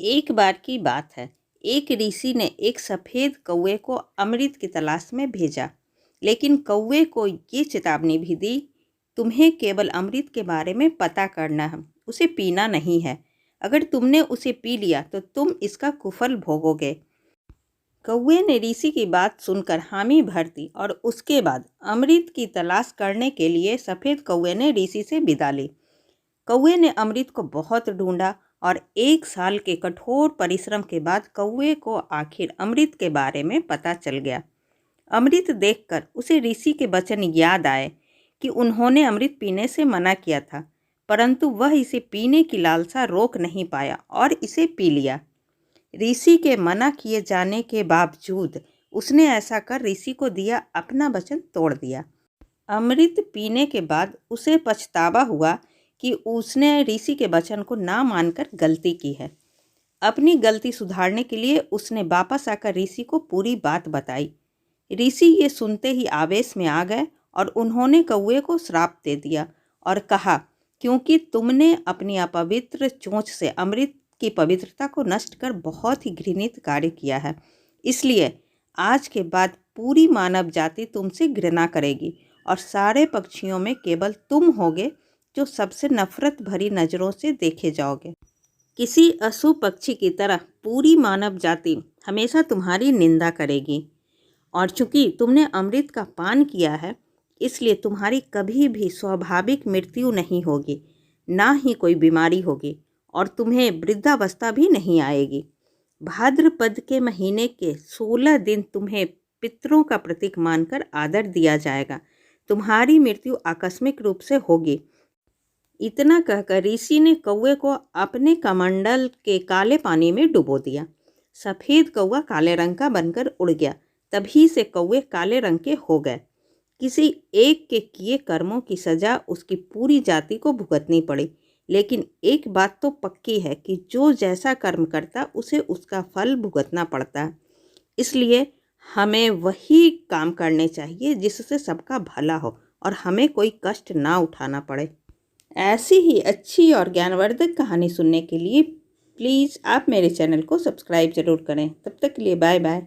एक बार की बात है। एक ऋषि ने एक सफ़ेद कौवे को अमृत की तलाश में भेजा, लेकिन कौवे को ये चेतावनी भी दी, तुम्हें केवल अमृत के बारे में पता करना है, उसे पीना नहीं है। अगर तुमने उसे पी लिया तो तुम इसका कुफल भोगोगे। कौवे ने ऋषि की बात सुनकर हामी भर दी और उसके बाद अमृत की तलाश करने के लिए सफ़ेद कौवे ने ऋषि से विदा ली। कौवे ने अमृत को बहुत ढूंढा और 1 साल के कठोर परिश्रम के बाद कौवे को आखिर अमृत के बारे में पता चल गया। अमृत देखकर उसे ऋषि के वचन याद आए कि उन्होंने अमृत पीने से मना किया था, परंतु वह इसे पीने की लालसा रोक नहीं पाया और इसे पी लिया। ऋषि के मना किए जाने के बावजूद उसने ऐसा कर ऋषि को दिया अपना वचन तोड़ दिया। अमृत पीने के बाद उसे पछतावा हुआ कि उसने ऋषि के वचन को ना मानकर गलती की है। अपनी गलती सुधारने के लिए उसने वापस आकर ऋषि को पूरी बात बताई। ऋषि ये सुनते ही आवेश में आ गए और उन्होंने कौवे को श्राप दे दिया और कहा, क्योंकि तुमने अपनी अपवित्र चोंच से अमृत की पवित्रता को नष्ट कर बहुत ही घृणित कार्य किया है, इसलिए आज के बाद पूरी मानव जाति तुमसे घृणा करेगी और सारे पक्षियों में केवल तुम होगे जो सबसे नफरत भरी नज़रों से देखे जाओगे। किसी अशुभ पक्षी की तरह पूरी मानव जाति हमेशा तुम्हारी निंदा करेगी और चूंकि तुमने अमृत का पान किया है, इसलिए तुम्हारी कभी भी स्वाभाविक मृत्यु नहीं होगी, ना ही कोई बीमारी होगी और तुम्हें वृद्धावस्था भी नहीं आएगी। भाद्रपद के महीने के 16 दिन तुम्हें पितरों का प्रतीक मानकर आदर दिया जाएगा। तुम्हारी मृत्यु आकस्मिक रूप से होगी। इतना कहकर ऋषि ने कौवे को अपने कमंडल के काले पानी में डुबो दिया। सफ़ेद कौवा काले रंग का बनकर उड़ गया। तभी से कौवे काले रंग के हो गए। किसी एक के किए कर्मों की सज़ा उसकी पूरी जाति को भुगतनी पड़ी, लेकिन एक बात तो पक्की है कि जो जैसा कर्म करता उसे उसका फल भुगतना पड़ता है। इसलिए हमें वही काम करने चाहिए जिससे सबका भला हो और हमें कोई कष्ट ना उठाना पड़े। ऐसी ही अच्छी और ज्ञानवर्धक कहानी सुनने के लिए प्लीज़ आप मेरे चैनल को सब्सक्राइब ज़रूर करें। तब तक के लिए बाय बाय।